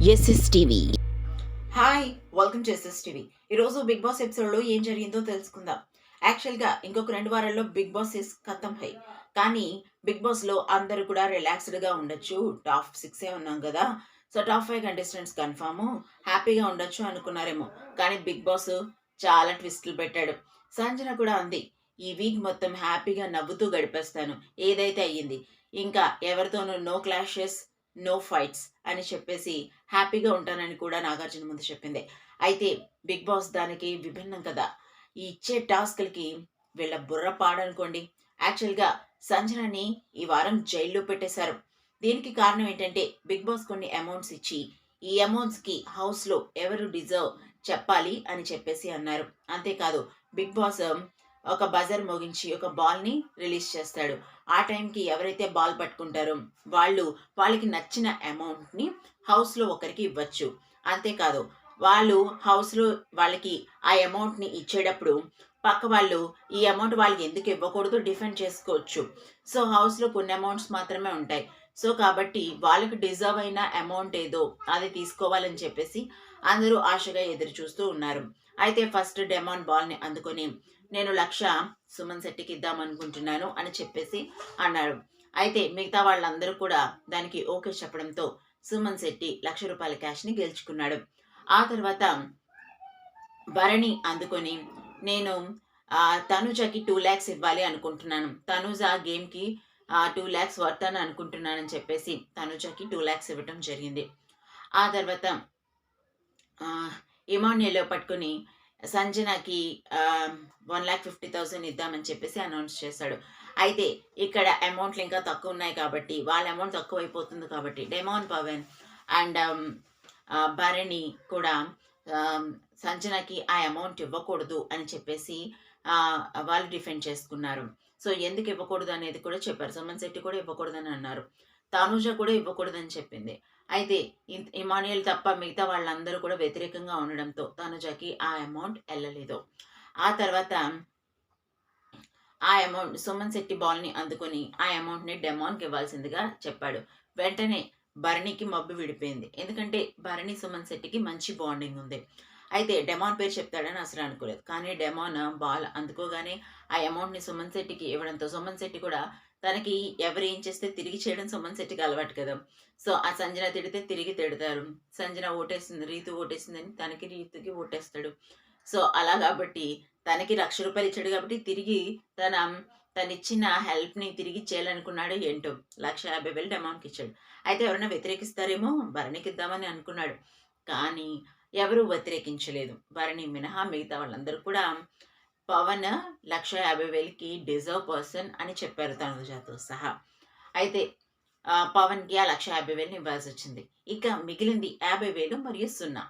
SSTV. Hi, welcome to SSTV. ఈరోజు Bigg Boss ఎపిసోడ్లో ఏం జరిగిందో తెలుసుకుందాం. యాక్చువల్గా ఇంకొక 2 వారాల్లో బిగ్ బాస్ ఇస్ ఖతం హై. కానీ బిగ్ బాస్లో అందరూ కూడా రిలాక్స్డ్గా ఉండొచ్చు. టాప్ 6 ఉన్నాం కదా, సో టాప్ 5 కంటెస్టెంట్స్ కన్ఫామ్, హ్యాపీగా ఉండొచ్చు అనుకున్నారేమో. కానీ బిగ్ బాస్ చాలా ట్విస్టులు పెట్టాడు. సంజన కూడా అంది, ఈ వీక్ మొత్తం హ్యాపీగా నవ్వుతూ గడిపేస్తాను, ఏదైతే అయ్యింది. ఇంకా ఎవరితోనూ నో క్లాషెస్, నో ఫైట్స్ అని చెప్పేసి హ్యాపీగా ఉంటానని కూడా నాగార్జున ముందు చెప్పింది. అయితే బిగ్ బాస్ దానికి విభిన్నం కదా. ఈ ఇచ్చే టాస్క్లకి వీళ్ళ బుర్ర పాడనుకోండి. యాక్చువల్గా సంజనని ఈ వారం జైల్లో పెట్టేశారు. దీనికి కారణం ఏంటంటే బిగ్ బాస్ కొన్ని అమౌంట్స్ ఇచ్చి ఈ అమౌంట్స్కి హౌస్లో ఎవరు డిజర్వ్ చెప్పాలి అని చెప్పేసి అన్నారు. అంతేకాదు బిగ్ బాస్ ఒక బజర్ మోగించి ఒక బాల్ని రిలీజ్ చేస్తాడు. ఆ టైంకి ఎవరైతే బాల్ పట్టుకుంటారో వాళ్ళకి నచ్చిన అమౌంట్ని హౌస్లో ఒకరికి ఇవ్వచ్చు. అంతేకాదు వాళ్ళు హౌస్లో వాళ్ళకి ఆ అమౌంట్ని ఇచ్చేటప్పుడు పక్క వాళ్ళు ఈ అమౌంట్ వాళ్ళకి ఎందుకు ఇవ్వకూడదు డిఫెండ్ చేసుకోవచ్చు. సో హౌస్లో కొన్ని అమౌంట్స్ మాత్రమే ఉంటాయి. సో కాబట్టి వాళ్ళకి డిజర్వ్ అయిన అమౌంట్ ఏదో అది తీసుకోవాలని చెప్పేసి అందరూ ఆశగా ఎదురు చూస్తూ ఉన్నారు. అయితే ఫస్ట్ డెమాన్ బాల్ని అందుకొని నేను 1,00,000 సుమన్ శెట్టికి ఇద్దాం అనుకుంటున్నాను అని చెప్పేసి అన్నాడు. అయితే మిగతా వాళ్ళందరూ కూడా దానికి ఓకే చెప్పడంతో సుమన్ శెట్టి ₹1,00,000 క్యాష్ని గెలుచుకున్నాడు. ఆ తర్వాత భరణి అందుకొని నేను తనుజకి 2 lakhs ఇవ్వాలి అనుకుంటున్నాను, తనుజ గేమ్కి 2 lakhs వర్త్ అని అనుకుంటున్నానని చెప్పేసి తనుజకి 2 lakhs ఇవ్వటం జరిగింది. ఆ తర్వాత ఇమాన్యుయల్ పట్టుకుని సంజనకి 1,50,000 ఇద్దామని చెప్పేసి అనౌన్స్ చేశాడు. అయితే ఇక్కడ అమౌంట్లు ఇంకా తక్కువ ఉన్నాయి కాబట్టి వాళ్ళ అమౌంట్ తక్కువ అయిపోతుంది కాబట్టి డెమాన్ పవన్ అండ్ భరణి కూడా సంజనకి ఆ అమౌంట్ ఇవ్వకూడదు అని చెప్పేసి వాళ్ళు డిఫెండ్ చేసుకున్నారు. సో ఎందుకు ఇవ్వకూడదు అనేది కూడా చెప్పారు. సుమన్ శెట్టి కూడా ఇవ్వకూడదని అన్నారు, తనుజ కూడా ఇవ్వకూడదని చెప్పింది. అయితే ఇమాన్యుయల్ తప్ప మిగతా వాళ్ళందరూ కూడా వ్యతిరేకంగా ఉండడంతో తనుజకి ఆ అమౌంట్ వెళ్ళలేదు. ఆ తర్వాత ఆ అమౌంట్ సుమన్ శెట్టి బాల్ని అందుకొని ఆ అమౌంట్ని డెమాన్కి ఇవ్వాల్సిందిగా చెప్పాడు. వెంటనే భరణికి మబ్బు విడిపోయింది. ఎందుకంటే భరణి సుమన్ శెట్టికి మంచి బాండింగ్ ఉంది. అయితే డెమాన్ పేరు చెప్తాడని అసలు అనుకోలేదు. కానీ డెమాన్ బాల్ అందుకోగానే ఆ అమౌంట్ని సుమన్ శెట్టికి ఇవ్వడంతో సుమన్ శెట్టి కూడా తనకి ఎవరు ఏం చేస్తే తిరిగి చేయడం సుమన్ శెట్టికి అలవాటు కదా. సో ఆ సంజన తిడితే తిరిగి తిడతారు. సంజన ఓటేసింది, రీతు ఓటేసిందని తనకి రీతుకి ఓటేస్తాడు. సో అలా కాబట్టి తనకి ₹1,00,000 ఇచ్చాడు కాబట్టి తిరిగి తనిచ్చిన హెల్ప్ని తిరిగి చేయాలనుకున్నాడు. ఏంటో 1,50,000 డెమాన్కి ఇచ్చాడు. అయితే ఎవరైనా వ్యతిరేకిస్తారేమో భరణికి ఇద్దామని అనుకున్నాడు. కానీ ఎవరు వ్యతిరేకించలేదు. భరణి మినహా మిగతా వాళ్ళందరూ కూడా పవన్ 1,50,000కి డిజర్వ్ పర్సన్ అని చెప్పారు తనుజతో సహా. అయితే పవన్కి ఆ 1,50,000 ఇవ్వాల్సి వచ్చింది. ఇక మిగిలింది 50,000 మరియు 0.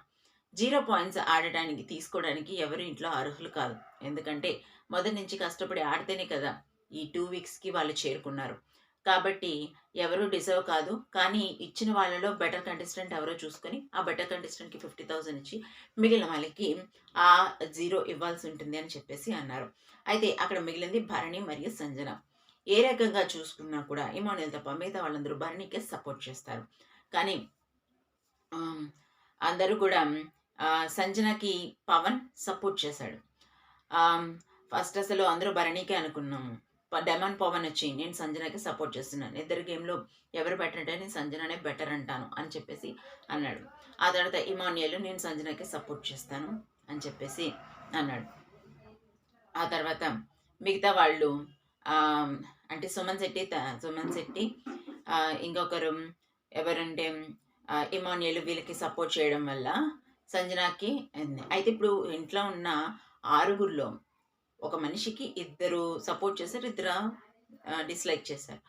0 పాయింట్స్ ఆడటానికి తీసుకోవడానికి ఎవరు ఇంట్లో అర్హులు కాదు. ఎందుకంటే మొదటి నుంచి కష్టపడి ఆడితేనే కదా ఈ 2 వీక్స్కి వాళ్ళు చేరుకున్నారు. కాబట్టి ఎవరు డిజర్వ్ కాదు. కానీ ఇచ్చిన వాళ్ళలో బెటర్ కంటెస్టెంట్ ఎవరో చూసుకొని ఆ బెటర్ కంటెస్టెంట్కి 50,000 ఇచ్చి మిగిలిన వాళ్ళకి ఆ 0 ఇవ్వాల్సి ఉంటుంది అని చెప్పేసి అన్నారు. అయితే అక్కడ మిగిలింది భరణి మరియు సంజన. ఏ రకంగా చూసుకున్నా కూడా ఇమానుయల్ తప్ప మిగతా వాళ్ళందరూ భరణికే సపోర్ట్ చేస్తారు. కానీ అందరూ కూడా సంజనకి పవన్ సపోర్ట్ చేశాడు. ఫస్ట్ అసలు అందరూ భరణికే అనుకున్నాము. డెమాన్ పవన్ వచ్చి నేను సంజనకి సపోర్ట్ చేస్తున్నాను, ఇద్దరు గేమ్లో ఎవరు బెటర్ అంటే నేను సంజననే బెటర్ అంటాను అని చెప్పేసి అన్నాడు. ఆ తర్వాత ఇమాన్యుయల్ నేను సంజనకి సపోర్ట్ చేస్తాను అని చెప్పేసి అన్నాడు. ఆ తర్వాత మిగతా వాళ్ళు అంటే సుమన్ శెట్టి ఇంకొకరు ఎవరంటే ఇమాన్యుయల్ వీళ్ళకి సపోర్ట్ చేయడం వల్ల సంజనాకి. అయితే ఇప్పుడు ఇంట్లో ఉన్న 6గురిలో ఒక మనిషికి 2 సపోర్ట్ చేశారు, 2 డిస్లైక్ చేశారు.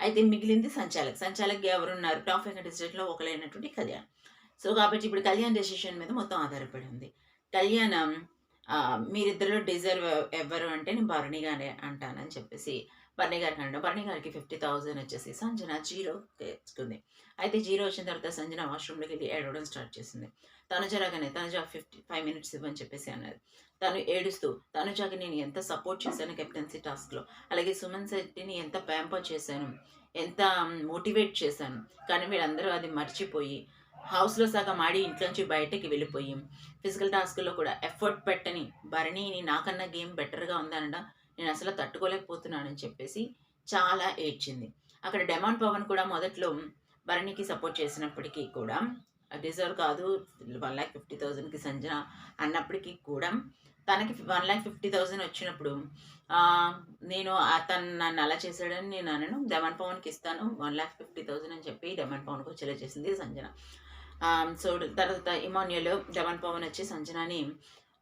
అయితే మిగిలింది సంచాలక్ ఎవరున్నారు, టాప్ 5 కంటెస్టెంట్లో ఒకరైనటువంటి కళ్యాణ్. సో కాబట్టి ఇప్పుడు కళ్యాణ్ డెసిషన్ మీద మొత్తం ఆధారపడి ఉంది. కళ్యాణ్ మీరిద్దరిలో డిజర్వ్ ఎవరు అంటే నేను భరణిగానే అంటానని చెప్పేసి భరణి గారికి అన్నాడు. భరణి గారికి 50,000 వచ్చేసి సంజన 0 తెచ్చుకుంది. అయితే 0 వచ్చిన తర్వాత సంజన వాష్రూమ్లోకి వెళ్ళి ఏడవడం స్టార్ట్ చేసింది. తనుజ రాగానే తనుజ 5 minutes ఇవ్వని చెప్పేసి అన్నారు. తను ఏడుస్తూ తనుజకి నేను ఎంత సపోర్ట్ చేశాను కెప్టెన్సీ టాస్క్లో, అలాగే సుమన్ శెట్టిని ఎంత ప్యాంపర్ చేశాను, ఎంత మోటివేట్ చేశాను. కానీ వీళ్ళందరూ అది మర్చిపోయి హౌస్‌లో సగం ఆడి ఇంట్లోంచి బయటకి వెళ్ళిపోయి, ఫిజికల్ టాస్క్‌లో కూడా ఎఫర్ట్ పెట్టని భరణిని నాకన్నా గేమ్ బెటర్‌గా ఉందనడం నేనసలు తట్టుకోలేకపోతున్నానని చెప్పేసి చాలా ఏడ్చింది. అక్కడ డెమాన్ పవన్ కూడా మొదట్లో భరణికి సపోర్ట్ చేసినప్పటికీ కూడా డిజర్వ్ కాదు 1,50,000కి సంజన అన్నప్పటికి కూడా తనకి 1,50,000 వచ్చినప్పుడు నేను తను నన్ను అలా చేశాడని నేను అనను. డెమాన్ పవన్‌కి ఇస్తాను 1,50,000 అని చెప్పి డెమాన్ పవన్‌కి వచ్చేలా చేసింది సంజన. సో, తర్వాత ఇమాన్యుయల్, డెమాన్ పవన్ వచ్చి సంజనాని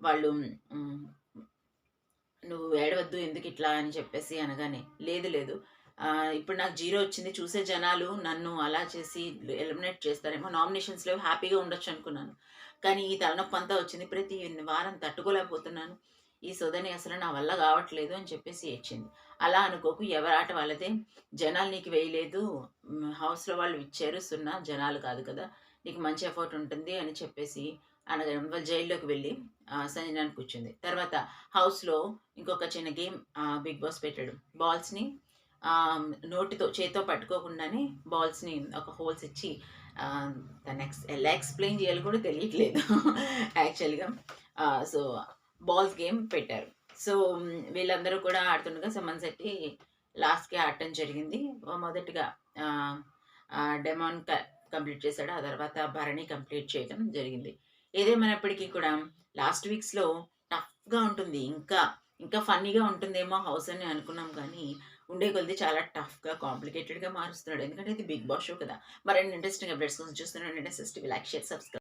వాళ్ళు హ్మ్. "నువ్వు ఏడవద్దు ఎందుకిట్లా" అని చెప్పేసి అనగానే, "లేదు లేదు ఇప్పుడు నాకు జీరో వచ్చింది. చూసే జనాలు నన్ను అలా చేసి ఎలిమినేట్ చేస్తారేమో. నామినేషన్స్‌లో హ్యాపీగా ఉండొచ్చనుకున్నాను. కానీ ఈ తలనొప్పంతా వచ్చింది. ప్రతి వారం తట్టుకోలేకపోతున్నాను. ఈ సోదని అసలు నా వల్ల గావట్లేదు" అని చెప్పేసి ఏడ్చింది. "అలా అనుకోకు. ఎవరి ఆట వాళ్ళదే. జనాలు నీకు వేయలేదు. హౌస్‌లో వాళ్ళు ఇచ్చారు 0 జనాలు కాదు కదా! నీకు మంచి ఎఫర్ట్ ఉంటుంది" అని చెప్పేసి అనగానే వాళ్ళు జైల్లోకి వెళ్ళి సంజనాని కూర్చుంది. తర్వాత హౌస్‌లో ఇంకొక చిన్న గేమ్ బిగ్ బాస్ పెట్టాడు. బాల్స్‌ని నోటితో చేత్తో పట్టుకోకుండానే బాల్స్‌ని ఒక హోల్స్ ఇచ్చి దాన్ని ఎలా ఎక్స్‌ప్లెయిన్ చేయాలో కూడా తెలియట్లేదు యాక్చువల్‌గా. సో, బాల్స్ గేమ్ పెట్టారు. సో, వీళ్ళందరూ కూడా ఆడుతుండగా సుమన్ శెట్టి లాస్ట్‌కి ఆడటం జరిగింది. మొదటిగా ఆహ్, ఆహ్, డెమాన్ కంప్లీట్ చేశాడు. ఆ తర్వాత భరణి కంప్లీట్ చేయడం జరిగింది. ఏదేమైనప్పటికీ కూడా లాస్ట్ వీక్స్‌లో టఫ్‌గా ఉంటుంది. ఇంకా ఫన్నీగా ఉంటుందేమో హౌస్ అని అనుకున్నాం గానీ, ఉండే కొద్దీ చాలా టఫ్‌గా, కాంప్లికేటెడ్‌గా మారుస్తున్నాడు. ఎందుకంటే ఇది బిగ్ బాస్ షో కదా! మరిన్ని ఇంట్రెస్టింగ్ అప్డేట్స్ కోసం చూస్తూనే ఉండండి. Like, share, subscribe.